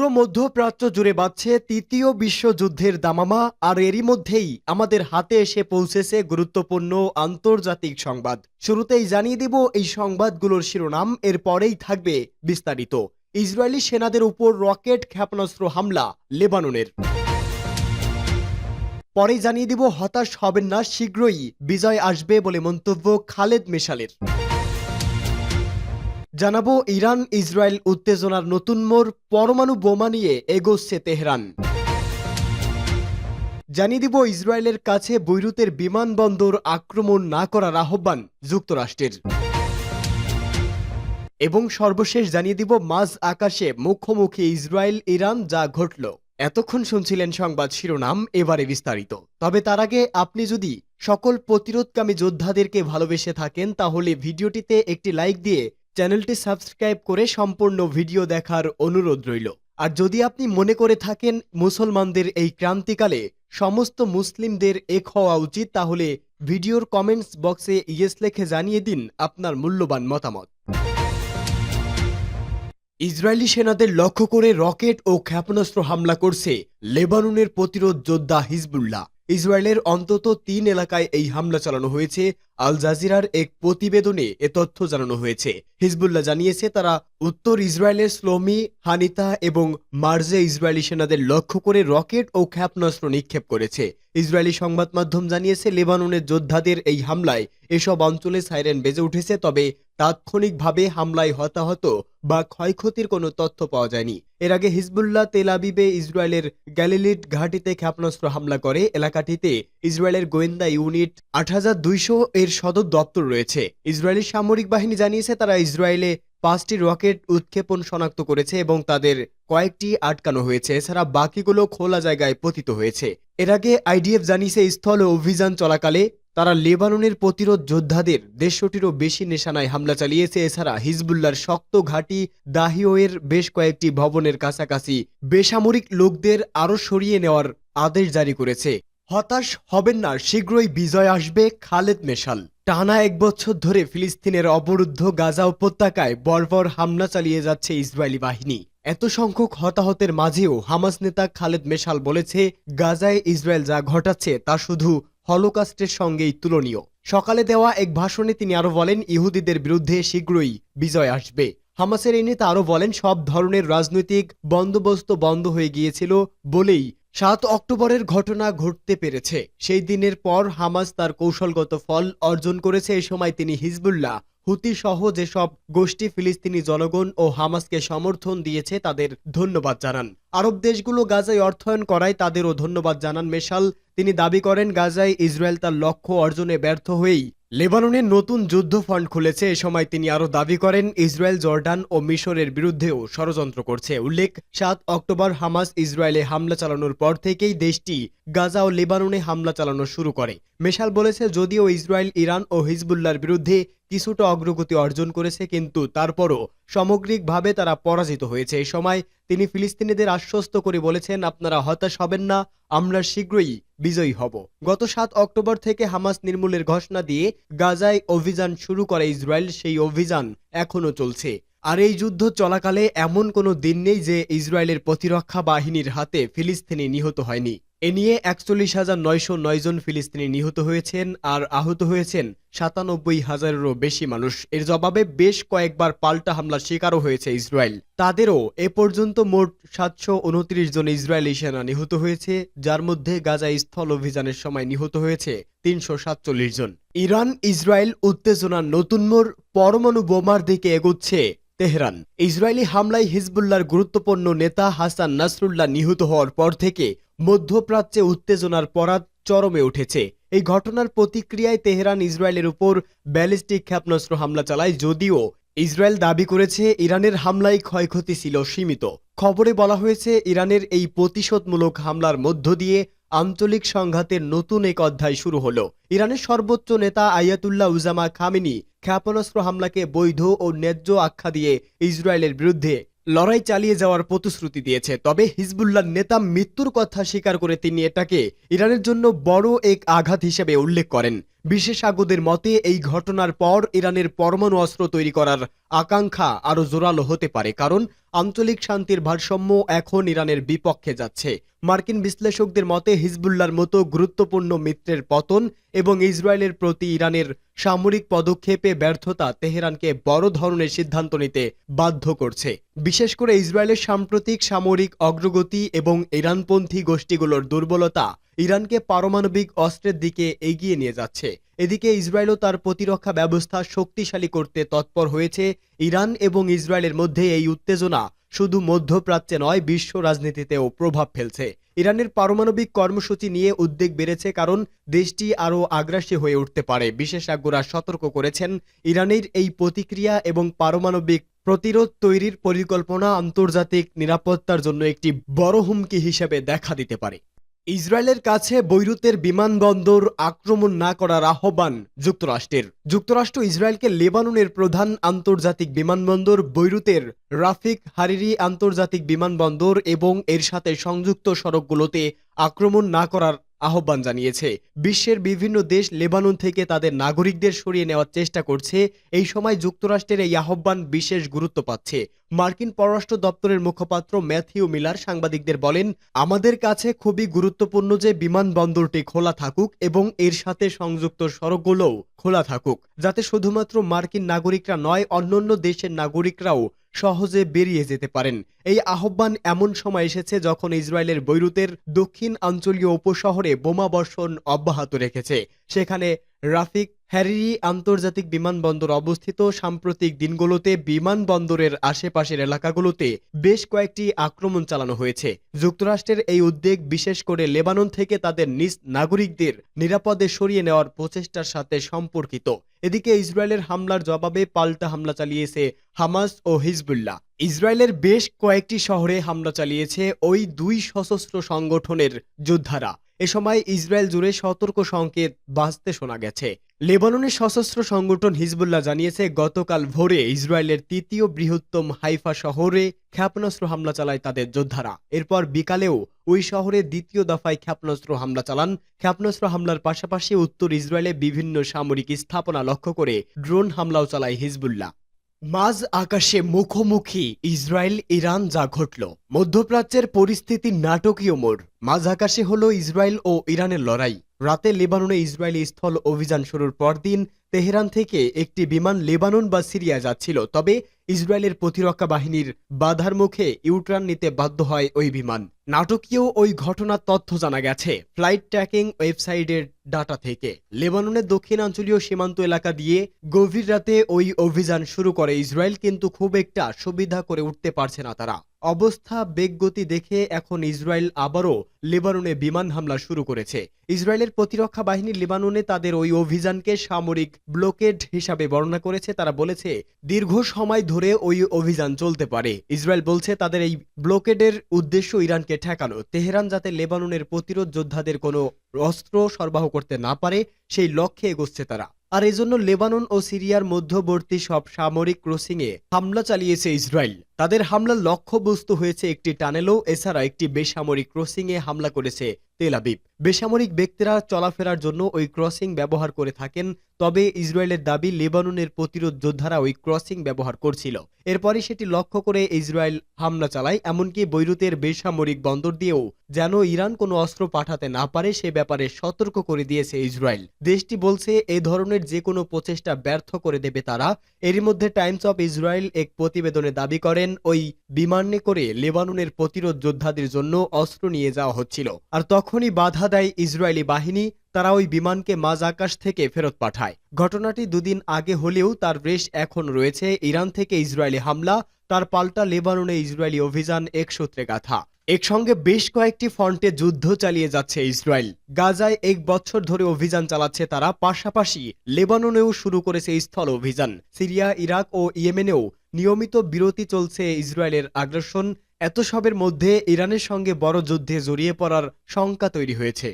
পুরো মধ্যপ্রাচ্য জুড়ে বাজছে তৃতীয় বিশ্বযুদ্ধের দামামা, আর এরই মধ্যেই আমাদের হাতে এসে পৌঁছেছে গুরুত্বপূর্ণ আন্তর্জাতিক সংবাদ। শুরুতেই জানিয়ে দেব এই সংবাদগুলোর শিরোনাম, এর পরেই থাকবে বিস্তারিত। ইসরায়েলি সেনাদের উপর রকেট ক্ষেপণাস্ত্র হামলা লেবাননের। পরেই জানিয়ে দিব হতাশ হবেন না, শীঘ্রই বিজয় আসবে বলে মন্তব্য খালেদ মেশালের। জানাবো ইরান ইসরায়েল উত্তেজনার নতুন মোড়, পরমাণু বোমা নিয়ে এগোচ্ছে তেহরান। জানিয়ে দিব ইসরায়েলের কাছে বৈরুতের বিমানবন্দর আক্রমণ না করার আহ্বান যুক্তরাষ্ট্রের। এবং সর্বশেষ জানিয়ে দিব মাঝ আকাশে মুখোমুখি ইসরায়েল ইরান, যা ঘটল। এতক্ষণ শুনছিলেন সংবাদ শিরোনাম, এবারে বিস্তারিত। তবে তার আগে আপনি যদি সকল প্রতিরোধকামী যোদ্ধাদেরকে ভালোবেসে থাকেন তাহলে ভিডিওটিতে একটি লাইক দিয়ে চ্যানেলটি সাবস্ক্রাইব করে সম্পূর্ণ ভিডিও দেখার অনুরোধ রইল। আর যদি আপনি মনে করে থাকেন মুসলমানদের এই ক্রান্তিকালে সমস্ত মুসলিমদের এক হওয়া উচিত, তাহলে ভিডিওর কমেন্টস বক্সে ইয়েস লিখে জানিয়ে দিন আপনার মূল্যবান মতামত। ইসরায়েলি সেনাদের লক্ষ্য করে রকেট ও ক্ষেপণাস্ত্র হামলা করছে লেবাননের প্রতিরোধ যোদ্ধা হিজবুল্লাহ। ইসরায়েলের অন্তত 3 এলাকায় এই হামলা চালানো হয়েছে। আল জাজিরার এক প্রতিবেদনে এ তথ্য জানানো হয়েছে। হিজবুল্লাহ জানিয়েছে তারা উত্তর ইসরায়েলের স্লোমি, হানিতা এবং মার্জে ইসরায়েলি সেনাদের লক্ষ্য করে রকেট ও ক্ষেপণাস্ত্র নিক্ষেপ করেছে। ইসরায়েলি সংবাদ মাধ্যম জানিয়েছে লেবাননের যোদ্ধাদের এই হামলায় এসব অঞ্চলে সাইরেন বেজে উঠেছে, তবে তাৎক্ষণিকভাবে হামলায় হতাহত বা ক্ষয়ক্ষতির কোনো তথ্য পাওয়া যায়নি। এর আগে হিজবুল্লাহ তেল আবিবে ইসরায়েলের গ্যালিলিড ঘাঁটিতে ক্ষেপণাস্ত্র হামলা করে। এলাকাটিতে ইসরায়েলের গোয়েন্দা ইউনিট 8200 এর সদর দপ্তর রয়েছে। ইসরায়েলি সামরিক বাহিনী জানিয়েছে তারা ইসরায়েলে 5টি রকেট উৎক্ষেপণ শনাক্ত করেছে এবং তাদের কয়েকটি আটকানো হয়েছে। এছাড়া বাকিগুলো খোলা জায়গায় পতিত হয়েছে। এর আগে আইডিএফ জানিয়েছে স্থল অভিযান চলাকালে তারা লেবাননের প্রতিরোধ যোদ্ধাদের 150টিরও বেশি নিশানায় হামলা চালিয়েছে। এছাড়া হিজবুল্লাহর শক্ত ঘাঁটি দাহিওয়ের বেশ কয়েকটি ভবনের কাছাকাছি বেসামরিক লোকদের আরও সরিয়ে নেওয়ার আদেশ জারি করেছে। হতাশ হবেন না, শীঘ্রই বিজয় আসবে খালেদ মেশাল। টানা 1 বছর ধরে ফিলিস্তিনের অবরুদ্ধ গাজা উপত্যকায় বর্বর হামলা চালিয়ে যাচ্ছে ইসরায়েলি বাহিনী। এত সংখ্যক হতাহতের মাঝেও হামাস নেতা খালেদ মেশাল বলেছে গাজায় ইসরায়েল যা ঘটাচ্ছে তা শুধু হলোকাস্টের সঙ্গেই তুলনীয়। সকালে দেওয়া এক ভাষণে তিনি আরো বলেন ইহুদিদের বিরুদ্ধে শীঘ্রই বিজয় আসবে। হামাসের এই নেতা আরো বলেন সব ধরনের রাজনৈতিক বন্দোবস্ত বন্ধ হয়ে গিয়েছিল বলেই 7 অক্টোবরের ঘটনা ঘটতে পেরেছে। সেই দিনের পর হামাস তার কৌশলগত ফল অর্জন করেছে। এই সময় তিনি হিজবুল্লাহ, হুতি সহ যেসব গোষ্ঠী ফিলিস্তিনি জনগণ ও হামাসকে সমর্থন দিয়েছে তাদের ধন্যবাদ জানান। আরব দেশগুলো গাজায় অর্থায়ন করায় তাদেরও ধন্যবাদ জানান মেশাল। তিনি দাবি করেন গাজায় ইসরায়েল তার লক্ষ্য অর্জনে ব্যর্থ হয়েই লেবাননের নতুন যুদ্ধ ফ্রন্ট খুলেছে। এ সময় তিনি আরও দাবি করেন ইসরায়েল জর্ডান ও মিশরের বিরুদ্ধেও ষড়যন্ত্র করছে। উল্লেখ 7 অক্টোবর হামাস ইসরায়েলে হামলা চালানোর পর থেকেই দেশটি গাজা ও লেবাননে হামলা চালানো শুরু করে। মেশাল বলেছে যদিও ইসরায়েল ইরান ও হিজবুল্লাহর বিরুদ্ধে কিছুটা অগ্রগতি অর্জন করেছে, কিন্তু তারপরও সামগ্রিকভাবে তারা পরাজিত হয়েছে। এই সময় তিনি ফিলিস্তিনিদের আশ্বস্ত করে বলেছেন আপনারা হতাশ হবেন না, আমরা শীঘ্রই বিজয়ী হব। গত 7 অক্টোবর থেকে হামাস নির্মূলের ঘোষণা দিয়ে গাজায় অভিযান শুরু করে ইসরায়েল। সেই অভিযান এখনো চলছে। আর এই যুদ্ধ চলাকালে এমন কোনো দিন নেই যে ইসরায়েলের প্রতিরক্ষা বাহিনীর হাতে ফিলিস্তিনি নিহত হয়নি। এ নিয়ে 41,909 জন ফিলিস্তিনি নিহত হয়েছেন আর আহত হয়েছেন 97,000-এরও বেশি মানুষ। এর জবাবে বেশ কয়েকবার পাল্টা হামলার শিকারও হয়েছে ইসরায়েল। তাদেরও এ পর্যন্ত মোট 729 জন ইসরায়েলি সেনা নিহত হয়েছে, যার মধ্যে গাজায় স্থল অভিযানের সময় নিহত হয়েছে 347 জন। ইরান ইসরায়েল উত্তেজনার নতুন মোড়, পরমাণু বোমার দিকে এগোচ্ছে তেহরান। ইসরায়েলি হামলায় হিজবুল্লাহর গুরুত্বপূর্ণ নেতা হাসান নাসরুল্লাহ নিহত হওয়ার পর থেকে মধ্যপ্রাচ্যে উত্তেজনার পরাত চরমে উঠেছে। এই ঘটনার প্রতিক্রিয়ায় তেহরান ইসরায়েলের উপর ব্যালিস্টিক ক্ষেপণাস্ত্র হামলা চালায়। যদিও ইসরায়েল দাবি করেছে ইরানের হামলায় ক্ষয়ক্ষতি ছিল সীমিত। খবরে বলা হয়েছে ইরানের এই প্রতিশোধমূলক হামলার মধ্য দিয়ে আঞ্চলিক সংঘাতের নতুন এক অধ্যায় শুরু হলো। ইরানের সর্বোচ্চ নেতা আয়াতুল্লাহ উজামা খামেনি ক্ষেপণাস্ত্র হামলাকে বৈধ ও ন্যায্য আখ্যা দিয়ে ইসরায়েলের বিরুদ্ধে লড়াই চালিয়ে যাওয়ার প্রতিশ্রুতি দিয়েছে। তবে হিজবুল্লাহর নেতা মৃত্যুর কথা স্বীকার করে তিনি এটাকে ইরানের জন্য বড় এক আঘাত হিসেবে উল্লেখ করেন। বিশেষজ্ঞদের মতে এই ঘটনার পর ইরানের পরমাণু অস্ত্র তৈরি করার আকাঙ্ক্ষা আরও জোরালো হতে পারে, কারণ আঞ্চলিক শান্তির ভারসাম্য এখন ইরানের বিপক্ষে যাচ্ছে। মার্কিন বিশ্লেষকদের মতে হিজবুল্লাহর মতো গুরুত্বপূর্ণ মিত্রের পতন এবং ইসরায়েলের প্রতি ইরানের সামরিক পদক্ষেপে ব্যর্থতা তেহরানকে বড় ধরনের সিদ্ধান্ত নিতে বাধ্য করছে। বিশেষ করে ইসরায়েলের সাম্প্রতিক সামরিক অগ্রগতি এবং ইরানপন্থী গোষ্ঠীগুলোর দুর্বলতা ইরানকে পারমাণবিক অস্ত্রের দিকে এগিয়ে নিয়ে যাচ্ছে। এদিকে ইসরায়েলও তার প্রতিরক্ষা ব্যবস্থা শক্তিশালী করতে তৎপর হয়েছে। ইরান এবং ইসরায়েলের মধ্যে এই উত্তেজনা শুধু মধ্যপ্রাচ্যে নয়, বিশ্ব রাজনীতিতেও প্রভাব ফেলছে। ইরানের পারমাণবিক কর্মসূচি নিয়ে উদ্বেগ বেড়েছে, কারণ দেশটি আরও আগ্রাসী হয়ে উঠতে পারে। বিশেষজ্ঞরা সতর্ক করেছেন, ইরানের এই প্রতিক্রিয়া এবং পারমাণবিক প্রতিরোধ তৈরির পরিকল্পনা আন্তর্জাতিক নিরাপত্তার জন্য একটি বড় হুমকি হিসেবে দেখা দিতে পারে। ইসরায়েলের কাছে বৈরুতের বিমানবন্দর আক্রমণ না করার আহ্বান যুক্তরাষ্ট্রের। যুক্তরাষ্ট্র ইসরায়েলকে লেবাননের প্রধান আন্তর্জাতিক বিমানবন্দর বৈরুতের রাফিক হারিরি আন্তর্জাতিক বিমানবন্দর এবং এর সাথে সংযুক্ত সড়কগুলোতে আক্রমণ না করার আহ্বান জানিয়েছে। বিশ্বের বিভিন্ন দেশ লেবানন থেকে তাদের নাগরিকদের সরিয়ে নেওয়ার চেষ্টা করছে। এই সময় যুক্তরাষ্ট্রের এই আহ্বান বিশেষ গুরুত্ব পাচ্ছে। মার্কিন পররাষ্ট্র দপ্তরের মুখপাত্র ম্যাথিউ মিলার সাংবাদিকদের বলেন, আমাদের কাছে খুবই গুরুত্বপূর্ণ যে বিমানবন্দরটি খোলা থাকুক এবং এর সাথে সংযুক্ত সড়কগুলোও খোলা থাকুক, যাতে শুধুমাত্র মার্কিন নাগরিকরা নয়, অন্যান্য দেশের নাগরিকরাও সহজে বেরিয়ে যেতে পারেন। এই আহ্বান এমন সময় এসেছে যখন ইসরায়েলের বৈরুতের দক্ষিণ আঞ্চলীয় উপশহরে বোমাবর্ষণ অব্যাহত রেখেছে। সেখানে রাফিক হারিরি আন্তর্জাতিক বিমানবন্দর অবস্থিত। সাম্প্রতিক দিনগুলোতে বিমানবন্দরের আশেপাশের এলাকাগুলোতে বেশ কয়েকটি আক্রমণ চালানো হয়েছে। যুক্তরাষ্ট্রের এই উদ্বেগ বিশেষ করে লেবানন থেকে তাদের নিজ নাগরিকদের নিরাপদে সরিয়ে নেওয়ার প্রচেষ্টার সাথে সম্পর্কিত। এদিকে ইসরায়েলের হামলার জবাবে পাল্টা হামলা চালিয়েছে হামাস ও হিজবুল্লাহ। ইসরায়েলের বেশ কয়েকটি শহরে হামলা চালিয়েছে ওই দুই সশস্ত্র সংগঠনের যোদ্ধারা। এ সময় ইসরায়েল জুড়ে সতর্ক সংকেত বাজতে শোনা গেছে। লেবাননের সশস্ত্র সংগঠন হিজবুল্লাহ জানিয়েছে, গতকাল ভোরে ইসরায়েলের তৃতীয় বৃহত্তম হাইফা শহরে ক্ষেপণাস্ত্র হামলা চালায় তাদের যোদ্ধারা। এরপর বিকালেও ওই শহরে দ্বিতীয় দফায় ক্ষেপণাস্ত্র হামলা চালান। ক্ষেপণাস্ত্র হামলার পাশাপাশি উত্তর ইসরায়েলে বিভিন্ন সামরিক স্থাপনা লক্ষ্য করে ড্রোন হামলাও চালায় হিজবুল্লাহ। মাঝ আকাশে মুখোমুখি ইসরায়েল ইরান, যা ঘটল মধ্যপ্রাচ্যের পরিস্থিতি নাটকীয় মোড়। মাঝ আকাশে হলো ইসরায়েল ও ইরানের লড়াই। রাতে লেবাননে ইসরায়েলি স্থল অভিযান শুরুর পরদিন তেহরান থেকে একটি বিমান লেবানন বা সিরিয়া যাচ্ছিল, তবে ইসরায়েলের প্রতিরক্ষা বাহিনীর বাধার মুখে ইউটার্ন নিতে বাধ্য হয় ওই বিমান। নাটকীয় ওই ঘটনার তথ্য জানা গেছে ফ্লাইট ট্র্যাকিং ওয়েবসাইটের ডাটা থেকে। লেবাননের দক্ষিণাঞ্চলীয় সীমান্ত এলাকা দিয়ে গভীর রাতে ওই অভিযান শুরু করে ইসরায়েল, কিন্তু খুব একটা সুবিধা করে উঠতে পারছে না তারা। অবস্থা বেগগতি দেখে এখন ইসরায়েল আবারও লেবাননে বিমান হামলা শুরু করেছে। ইসরায়েলের প্রতিরক্ষা বাহিনী লেবাননে তাদের ওই অভিযানকে সামরিক ব্লকেড হিসাবে বর্ণনা করেছে। তারা বলেছে, দীর্ঘ সময় ধরে ওই অভিযান চলতে পারে। ইসরায়েল বলছে তাদের এই ব্লকেডের উদ্দেশ্য ইরানকে ঠেকানো, তেহরান যাতে লেবাননের প্রতিরোধ যোদ্ধাদের কোনো অস্ত্র সরবরাহ করতে না পারে সেই লক্ষ্যে এগোচ্ছে তারা। আর এজন্য লেবানন ও সিরিয়ার মধ্যবর্তী সব সামরিক ক্রসিংয়ে হামলা চালিয়েছে ইসরায়েল। তাদের হামলার লক্ষ্যবস্তু হয়েছে একটি টানেলও, এছাড়া একটি বেসামরিক ক্রসিংয়ে হামলা করেছে তেল আবিব। বেসামরিক ব্যক্তিরা চলাফেরার জন্য ওই ক্রসিং ব্যবহার করে থাকেন, তবে ইসরায়েলের দাবি লেবাননের প্রতিরোধ যোদ্ধারা ওই ক্রসিং ব্যবহার করছিল। এরপরই সেটি লক্ষ্য করে ইসরায়েল হামলা চালায়। এমনকি বৈরুতের বেসামরিক বন্দর দিয়েও যেন ইরান কোনো অস্ত্র পাঠাতে না পারে সে ব্যাপারে সতর্ক করে দিয়েছে ইসরায়েল। দেশটি বলছে এ ধরনের যে কোনো প্রচেষ্টা ব্যর্থ করে দেবে তারা। এরই মধ্যে টাইমস অফ ইসরায়েল এক প্রতিবেদনে দাবি করেন ওই বিমানে করে লেবাননের প্রতিরোধ যোদ্ধাদের জন্য অস্ত্র নিয়ে যাওয়া হচ্ছিল, আর তখনই বাধা দেয় ইসরায়েলি বাহিনী। তারা ওই বিমানকে মাঝ আকাশ থেকে ফেরত পাঠায়। ঘটনাটি দুদিন আগে হলেও তার রেশ এখন রয়েছে। ইরান থেকে ইসরায়েলি হামলা, তার পাল্টা লেবাননে ইসরায়েলি অভিযান এক সূত্রে গাথা। একসঙ্গে বেশ কয়েকটি ফ্রন্টে যুদ্ধ চালিয়ে যাচ্ছে ইসরায়েল। গাজায় 1 বছর ধরে অভিযান চালাচ্ছে তারা, পাশাপাশি লেবাননেও শুরু করেছে স্থল অভিযান। সিরিয়া, ইরাক ও ইয়েমেনেও নিয়মিত বিরতি চলছে ইসরায়েলের আগ্রাসন। এত সবের মধ্যে ইরানের সঙ্গে বড় যুদ্ধে জড়িয়ে পড়ার শঙ্কা তৈরি হয়েছে।